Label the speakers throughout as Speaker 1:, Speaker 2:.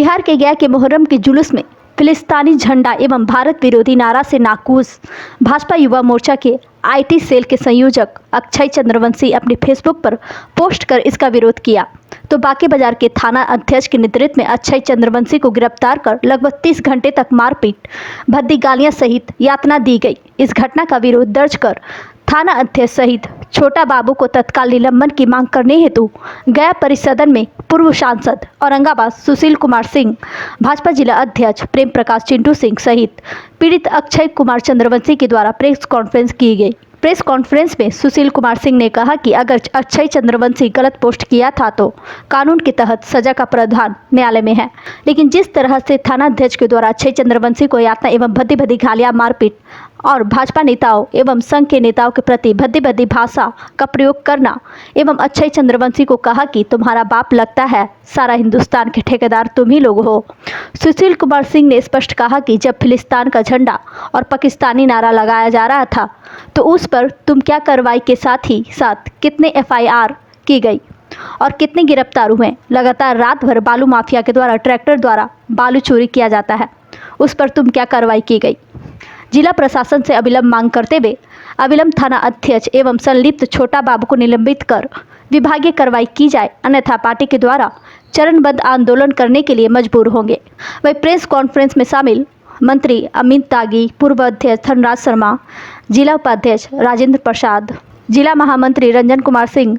Speaker 1: बिहार के गया के मुहर्रम के जुलूस में फिलिस्तीनी झंडा एवं भारत विरोधी नारा से नाखुश भाजपा युवा मोर्चा के आईटी सेल के संयोजक अक्षय चंद्रवंशी अपने फेसबुक पर पोस्ट कर इसका विरोध किया तो बांके बाजार के थाना अध्यक्ष के नेतृत्व में अक्षय चंद्रवंशी को गिरफ्तार कर लगभग 30 घंटे तक मारपीट, भद्दी गालियां सहित यातना दी गई। इस घटना का विरोध दर्ज कर थाना अध्यक्ष सहित छोटा बाबू को तत्काल निलंबन की मांग करने हेतु गया परिसदन में पूर्व सांसद औरंगाबाद सुशील कुमार सिंह, भाजपा जिला अध्यक्ष प्रेम प्रकाश चिंटू सिंह सहित पीड़ित अक्षय कुमार चंद्रवंशी के द्वारा प्रेस कॉन्फ्रेंस की गई। प्रेस कॉन्फ्रेंस में सुशील कुमार सिंह ने कहा कि अगर अक्षय चंद्रवंशी गलत पोस्ट किया था तो कानून के तहत सजा का प्रावधान न्यायालय में है, लेकिन जिस तरह से थाना अध्यक्ष के द्वारा अक्षय चंद्रवंशी को यातना एवं भद्दी भद्दी गालियां, मारपीट और भाजपा नेताओं एवं संघ के नेताओं के प्रति भद्दी भद्दी भाषा का प्रयोग करना एवं अक्षय चंद्रवंशी को कहा कि तुम्हारा बाप लगता है, सारा हिंदुस्तान के ठेकेदार तुम ही लोग हो। सुशील कुमार सिंह ने स्पष्ट कहा कि जब फिलिस्तीन का झंडा और पाकिस्तानी नारा लगाया जा रहा था तो उस पर तुम क्या कार्रवाई के साथ ही साथ कितने एफआईआर की गई और कितने गिरफ्तार हुए। लगातार रात भर बालू माफिया के द्वारा ट्रैक्टर द्वारा बालू चोरी किया जाता है, उस पर तुम क्या कार्रवाई की गई। जिला प्रशासन से अविलंब मांग करते हुए अविलंब थाना अध्यक्ष एवं संलिप्त छोटा बाबू को निलंबित कर विभागीय कार्रवाई की जाए, अन्यथा पार्टी के द्वारा चरणबद्ध आंदोलन करने के लिए मजबूर होंगे। वही प्रेस कॉन्फ्रेंस में शामिल मंत्री अमित दागी, पूर्व अध्यक्ष धनराज शर्मा, जिला उपाध्यक्ष राजेंद्र प्रसाद, जिला महामंत्री रंजन कुमार सिंह,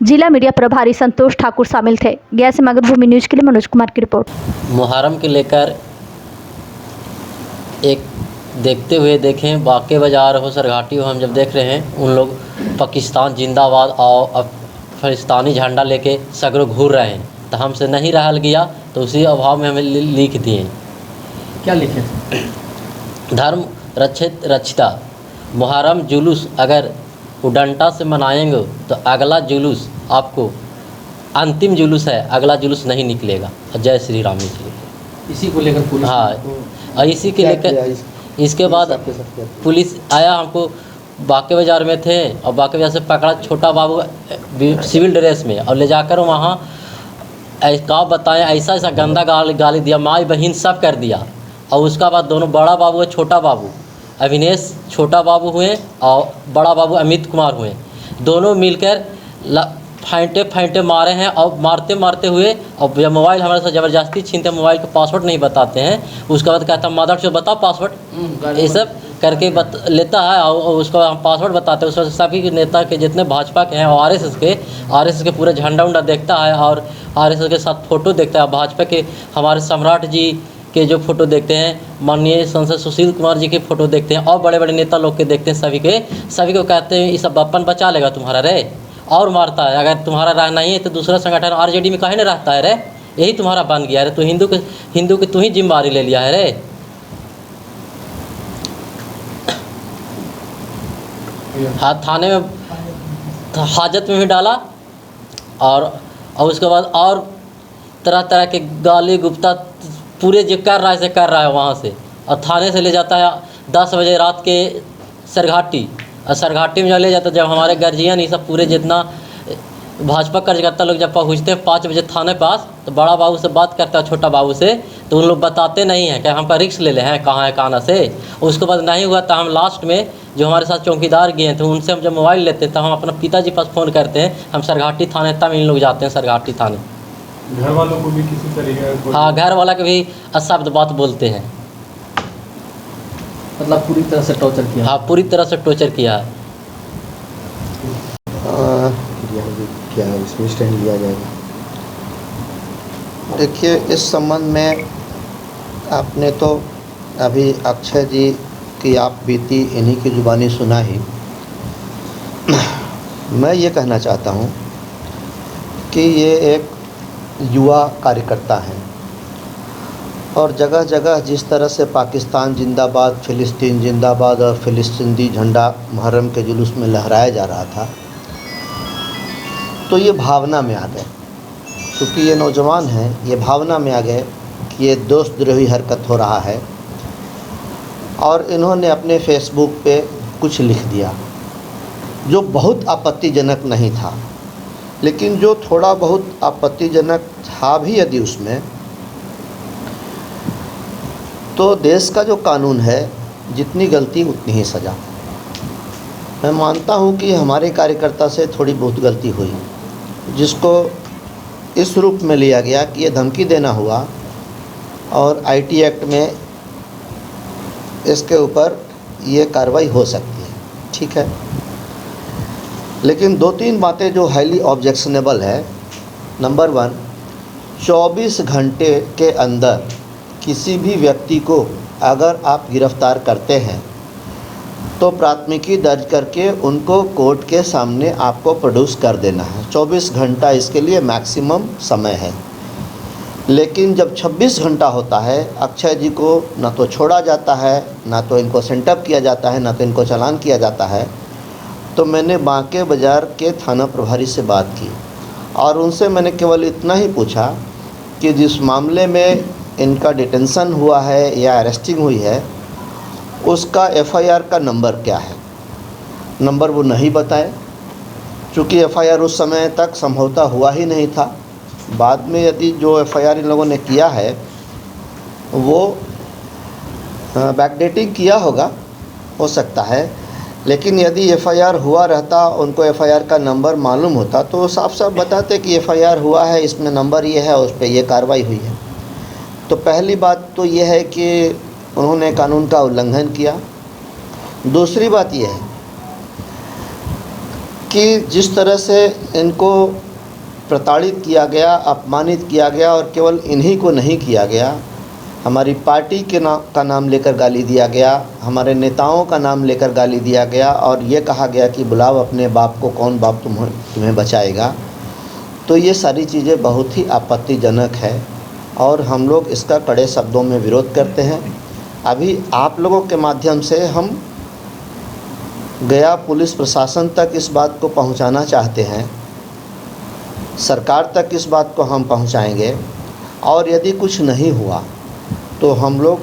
Speaker 1: जिला मीडिया प्रभारी संतोष ठाकुर शामिल थे। गया से मातृभूमि न्यूज के लिए मनोज कुमार की रिपोर्ट।
Speaker 2: मुहर्रम के लेकर एक देखते हुए देखें, बांके बाजार हो, सरघाटी हो, हम जब देख रहे हैं उन लोग पाकिस्तान जिंदाबाद और अब फिलिस्तीनी झंडा लेके सगरों घूर रहे हैं, तो हमसे नहीं रहल गया तो उसी अभाव में हमें लिख दिए।
Speaker 3: क्या लिखे?
Speaker 2: धर्म रक्षिता मुहर्रम जुलूस अगर उडंटा से मनाएंगे तो अगला जुलूस आपको अंतिम जुलूस है, अगला जुलूस नहीं निकलेगा। जय श्री राम जी।
Speaker 3: इसी को लेकर पुलिस,
Speaker 2: हाँ, और इसी के लेकर इसके बाद पुलिस आया, हमको बांके बाजार में थे और बांके बाजार से पकड़ा छोटा बाबू सिविल ड्रेस में और ले जाकर वहाँ क्या बताएं ऐसा ऐसा गंदा गाली दिया, माई बहन सब कर दिया। और उसका बाद दोनों बड़ा बाबू और छोटा बाबू अविनेश छोटा बाबू हुए और बड़ा बाबू अमित कुमार हुए, दोनों मिलकर फाइंटे मारे हैं और मारते मारते हुए और जब मोबाइल हमारे साथ ज़बरदस्ती छीनते, मोबाइल का पासवर्ड नहीं बताते हैं, उसके बाद कहता मदर से बताओ पासवर्ड, ये सब करके लेता है और उसको हम पासवर्ड बताते हैं। उसमें सभी नेता के जितने भाजपा के हैं और आरएसएस के पूरे झंडा उंडा देखता है और आरएसएस के साथ फ़ोटो देखता है। भाजपा के हमारे सम्राट जी के जो फ़ोटो देखते हैं, माननीय सांसद सुशील कुमार जी के फ़ोटो देखते हैं और बड़े बड़े नेता लोग के देखते हैं, सभी को कहते हैं ये सब बप्पन बचा लेगा तुम्हारा रे, और मारता है। अगर तुम्हारा रहना ही है तो दूसरा संगठन आरजेडी में काहे नहीं रहता है रे, यही तुम्हारा बन गया है रे, तो हिंदू की तू ही जिम्मेदारी ले लिया है रे। हाँ, थाने में हाजत में भी डाला और उसके बाद और तरह तरह के गाली गुप्ता पूरे जो कर रहा है वहाँ से, और थाने से ले जाता है 10 बजे रात के सरघाटी, और सरघाटी में जब ले जाता, जब हमारे गार्जियन ये सब पूरे जितना भाजपा कार्यकर्ता लोग जब पहुँचते हैं 5 बजे थाने पास, तो बड़ा बाबू से बात करता है छोटा बाबू से, तो उन लोग बताते नहीं हैं कि हमका रिक्स ले ले हैं कहाँ है काना से। उसके बाद नहीं हुआ तो हम लास्ट में जो हमारे साथ चौकीदार गए थे उनसे हम जब मोबाइल लेते हैं तो हम अपना पिताजी पास फ़ोन करते हैं, हम सरघाटी थाने, तब इन लोग जाते हैं सरघाटी थाने।
Speaker 4: घर वालों को भी किसी तरीके,
Speaker 2: हाँ, घर वाला के भी अशब्द बात बोलते हैं।
Speaker 3: मतलब पूरी तरह से टॉर्चर किया?
Speaker 2: हाँ, पूरी तरह से टॉर्चर किया है।
Speaker 5: क्या इसमें स्टैंड लिया जाएगा? देखिए, इस संबंध में आपने तो अभी अक्षय जी की आप बीती इन्हीं की ज़ुबानी सुना ही। मैं ये कहना चाहता हूँ कि ये एक युवा कार्यकर्ता हैं और जगह जगह जिस तरह से पाकिस्तान जिंदाबाद, फ़िलिस्तीन जिंदाबाद और फ़िलिस्तीनी झंडा मुहर्रम के जुलूस में लहराया जा रहा था, तो ये भावना में आ गए। क्योंकि ये नौजवान हैं, ये भावना में आ गए कि ये देशद्रोही हरकत हो रहा है, और इन्होंने अपने फेसबुक पे कुछ लिख दिया जो बहुत आपत्तिजनक नहीं था, लेकिन जो थोड़ा बहुत आपत्तिजनक था भी यदि उसमें, तो देश का जो कानून है, जितनी गलती उतनी ही सज़ा। मैं मानता हूँ कि हमारे कार्यकर्ता से थोड़ी बहुत गलती हुई, जिसको इस रूप में लिया गया कि ये धमकी देना हुआ और आईटी एक्ट में इसके ऊपर ये कार्रवाई हो सकती है, ठीक है। लेकिन 2-3 बातें जो हाईली ऑब्जेक्शनेबल है। नंबर 1, 24 घंटे के अंदर किसी भी व्यक्ति को अगर आप गिरफ़्तार करते हैं तो प्राथमिकी दर्ज करके उनको कोर्ट के सामने आपको प्रोड्यूस कर देना है। 24 घंटा इसके लिए मैक्सिमम समय है। लेकिन जब 26 घंटा होता है, अक्षय जी को ना तो छोड़ा जाता है, ना तो इनको सेंटअप किया जाता है, ना तो इनको चालान किया जाता है। तो मैंने बांके बाज़ार के थाना प्रभारी से बात की और उनसे मैंने केवल इतना ही पूछा कि जिस मामले में इनका डिटेंशन हुआ है या अरेस्टिंग हुई है, उसका एफआईआर का नंबर क्या है। नंबर वो नहीं बताए, चूँकि एफआईआर उस समय तक संभवतः हुआ ही नहीं था। बाद में यदि जो एफआईआर इन लोगों ने किया है वो बैकडेटिंग किया होगा, हो सकता है। लेकिन यदि एफआईआर हुआ रहता, उनको एफआईआर का नंबर मालूम होता तो साफ साफ बताते कि एफआईआर हुआ है, इसमें नंबर ये है, उस पर ये कार्रवाई हुई है। तो पहली बात तो ये है कि उन्होंने कानून का उल्लंघन किया। दूसरी बात यह है कि जिस तरह से इनको प्रताड़ित किया गया, अपमानित किया गया, और केवल इन्हीं को नहीं किया गया, हमारी पार्टी के का नाम लेकर गाली दिया गया, हमारे नेताओं का नाम लेकर गाली दिया गया और ये कहा गया कि बुलाओ अपने बाप को, कौन बाप तुम्हें बचाएगा। तो ये सारी चीज़ें बहुत ही आपत्तिजनक है और हम लोग इसका कड़े शब्दों में विरोध करते हैं। अभी आप लोगों के माध्यम से हम गया पुलिस प्रशासन तक इस बात को पहुंचाना चाहते हैं, सरकार तक इस बात को हम पहुंचाएंगे और यदि कुछ नहीं हुआ तो हम लोग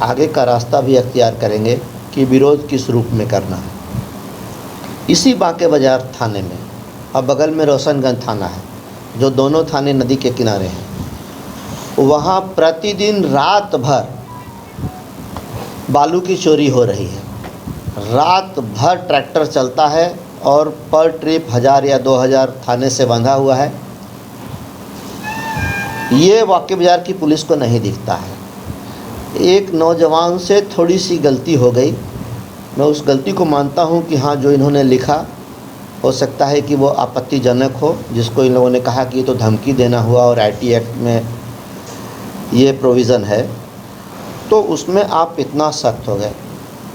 Speaker 5: आगे का रास्ता भी अख्तियार करेंगे कि विरोध किस रूप में करना है। इसी बांके बाज़ार थाने में और बगल में रोशनगंज थाना है, जो दोनों थाने नदी के किनारे हैं, वहाँ प्रतिदिन रात भर बालू की चोरी हो रही है। रात भर ट्रैक्टर चलता है और पर ट्रिप 1000 या 2000 थाने से बंधा हुआ है। ये बांके बाज़ार की पुलिस को नहीं दिखता है। एक नौजवान से थोड़ी सी गलती हो गई, मैं उस गलती को मानता हूँ कि हाँ, जो इन्होंने लिखा हो सकता है कि वो आपत्तिजनक हो, जिसको इन लोगों ने कहा कि ये तो धमकी देना हुआ और आईटी एक्ट में ये प्रोविज़न है, तो उसमें आप इतना सख्त हो गए।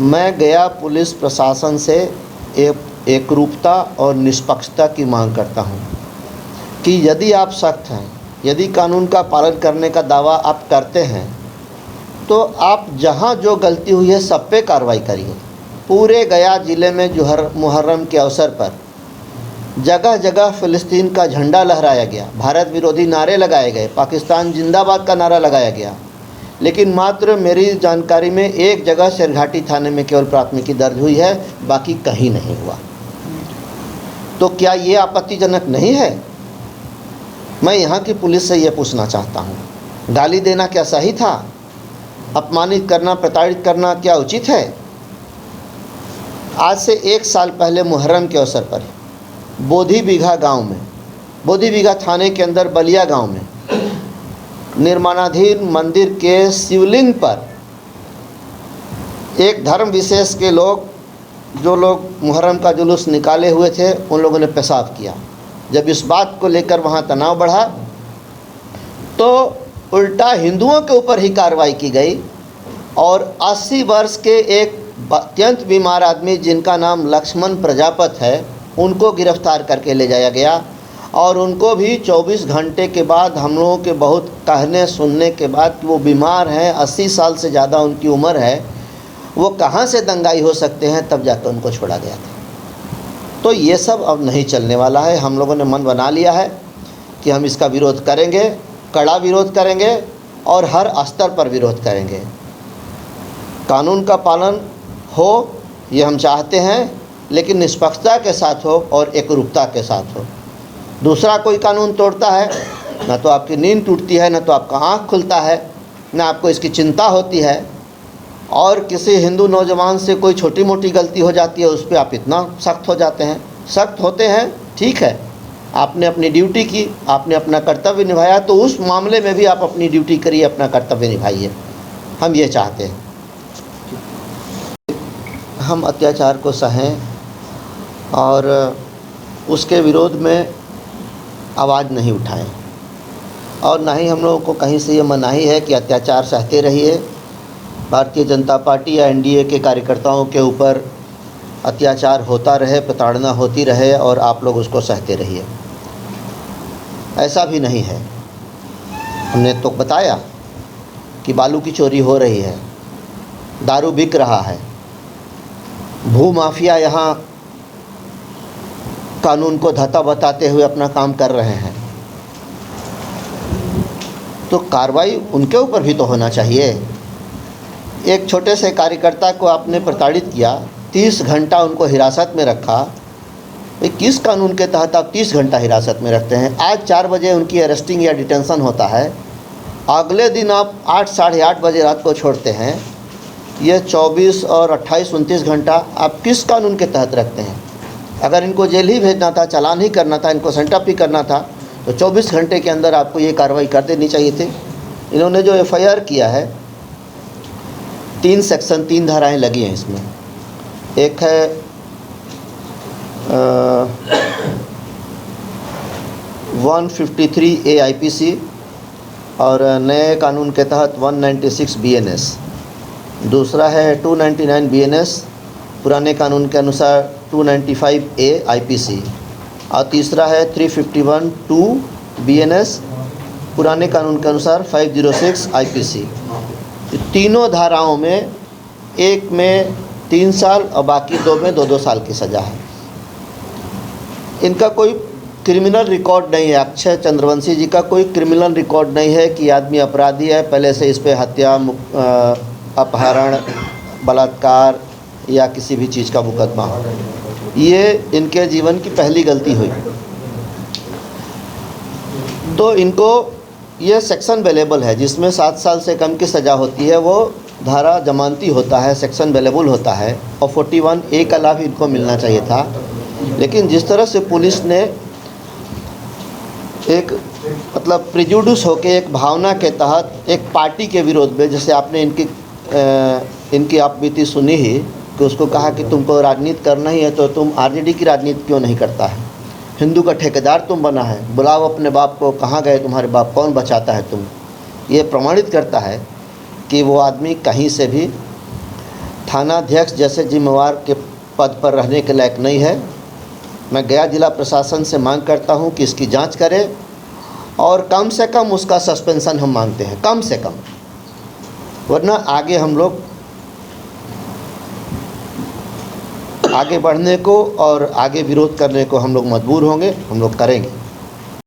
Speaker 5: मैं गया पुलिस प्रशासन से एकरूपता और निष्पक्षता की मांग करता हूँ कि यदि आप सख्त हैं, यदि कानून का पालन करने का दावा आप करते हैं, तो आप जहाँ जो गलती हुई है सब पे कार्रवाई करिए। पूरे गया ज़िले में जो मुहर्रम के अवसर पर जगह जगह फ़िलिस्तीन का झंडा लहराया गया, भारत विरोधी नारे लगाए गए, पाकिस्तान जिंदाबाद का नारा लगाया गया, लेकिन मात्र मेरी जानकारी में एक जगह शेरघाटी थाने में केवल प्राथमिकी दर्ज हुई है, बाकी कहीं नहीं हुआ। तो क्या ये आपत्तिजनक नहीं है? मैं यहाँ की पुलिस से ये पूछना चाहता हूँ, गाली देना क्या सही था? अपमानित करना, प्रताड़ित करना क्या उचित है? आज से 1 साल पहले मुहर्रम के अवसर पर बोधी बीघा गाँव में, बोधी बीघा थाने के अंदर बलिया गांव में निर्माणाधीन मंदिर के शिवलिंग पर एक धर्म विशेष के लोग, जो लोग मुहर्रम का जुलूस निकाले हुए थे, उन लोगों ने पेशाब किया। जब इस बात को लेकर वहाँ तनाव बढ़ा तो उल्टा हिंदुओं के ऊपर ही कार्रवाई की गई और 80 वर्ष के एक अत्यंत बीमार आदमी जिनका नाम लक्ष्मण प्रजापत है, उनको गिरफ्तार करके ले जाया गया और उनको भी 24 घंटे के बाद, हम लोगों के बहुत कहने सुनने के बाद कि वो बीमार हैं, 80 साल से ज़्यादा उनकी उम्र है, वो कहाँ से दंगाई हो सकते हैं, तब जाकर उनको छोड़ा गया था। तो ये सब अब नहीं चलने वाला है। हम लोगों ने मन बना लिया है कि हम इसका विरोध करेंगे, कड़ा विरोध करेंगे और हर स्तर पर विरोध करेंगे। कानून का पालन हो ये हम चाहते हैं, लेकिन निष्पक्षता के साथ हो और एकरूपता के साथ हो। दूसरा कोई कानून तोड़ता है, ना तो आपकी नींद टूटती है, ना तो आपका आँख खुलता है, न आपको इसकी चिंता होती है, और किसी हिंदू नौजवान से कोई छोटी मोटी गलती हो जाती है उस पर आप इतना सख्त हो जाते हैं। सख्त होते हैं, ठीक है, आपने अपनी ड्यूटी की, आपने अपना कर्तव्य निभाया, तो उस मामले में भी आप अपनी ड्यूटी करिए, अपना कर्तव्य निभाइए। हम ये चाहते हैं। हम अत्याचार को सहें और उसके विरोध में आवाज़ नहीं उठाएं, और ना ही हम लोगों को कहीं से ये मनाही है कि अत्याचार सहते रहिए। भारतीय जनता पार्टी या एनडीए के कार्यकर्ताओं के ऊपर अत्याचार होता रहे, प्रताड़ना होती रहे और आप लोग उसको सहते रहिए, ऐसा भी नहीं है। हमने तो बताया कि बालू की चोरी हो रही है, दारू बिक रहा है, भू माफिया यहाँ कानून को धता बताते हुए अपना काम कर रहे हैं, तो कार्रवाई उनके ऊपर भी तो होना चाहिए। एक छोटे से कार्यकर्ता को आपने प्रताड़ित किया, 30 घंटा उनको हिरासत में रखा। भाई किस कानून के तहत आप 30 घंटा हिरासत में रखते हैं? आज 4 बजे उनकी अरेस्टिंग या डिटेंशन होता है, अगले दिन आप 8 साढ़े 8 बजे रात को छोड़ते हैं। ये 24 और 28 29 घंटा आप किस कानून के तहत रखते हैं? अगर इनको जेल ही भेजना था, चालान ही करना था, इनको सेंटअप ही करना था, तो 24 घंटे के अंदर आपको ये कार्रवाई कर देनी चाहिए थी। इन्होंने जो एफआईआर किया है, 3 सेक्शन 3 धाराएं लगी हैं इसमें। एक है 153A IPC और नए कानून के तहत 196 BNS। दूसरा है 299 BNS, पुराने कानून के अनुसार 295A IPC, और तीसरा है 351(2) BNS, पुराने कानून के अनुसार 506 IPC। तीनों धाराओं में एक में 3 साल और बाकी 2 में 2-2 साल की सज़ा है। इनका कोई क्रिमिनल रिकॉर्ड नहीं है। अक्षय चंद्रवंशी जी का कोई क्रिमिनल रिकॉर्ड नहीं है कि आदमी अपराधी है, पहले से इस पे हत्या, अपहरण, बलात्कार या किसी भी चीज़ का मुकदमा हो। ये इनके जीवन की पहली गलती हुई, तो इनको ये सेक्शन अवेलेबल है जिसमें 7 साल से कम की सज़ा होती है, वो धारा जमानती होता है, सेक्शन अवेलेबल होता है, और 41A का लाभ इनको मिलना चाहिए था। लेकिन जिस तरह से पुलिस ने एक मतलब प्रिजुडिस होके, एक भावना के तहत, एक पार्टी के विरोध में, जैसे आपने इनकी आप बीती सुनी ही कि उसको कहा कि तुमको राजनीति करना ही है तो तुम आरजेडी की राजनीति क्यों नहीं करता है? हिंदू का ठेकेदार तुम बना है, बुलाओ अपने बाप को, कहाँ गए तुम्हारे बाप, कौन बचाता है तुम? ये प्रमाणित करता है कि वो आदमी कहीं से भी थानाध्यक्ष जैसे जिम्मेवार के पद पर रहने के लायक नहीं है। मैं गया जिला प्रशासन से मांग करता हूं कि इसकी जांच करे, और कम से कम उसका सस्पेंशन हम मांगते हैं, कम से कम, वरना आगे हम लोग आगे बढ़ने को और आगे विरोध करने को हम लोग मजबूर होंगे, हम लोग करेंगे।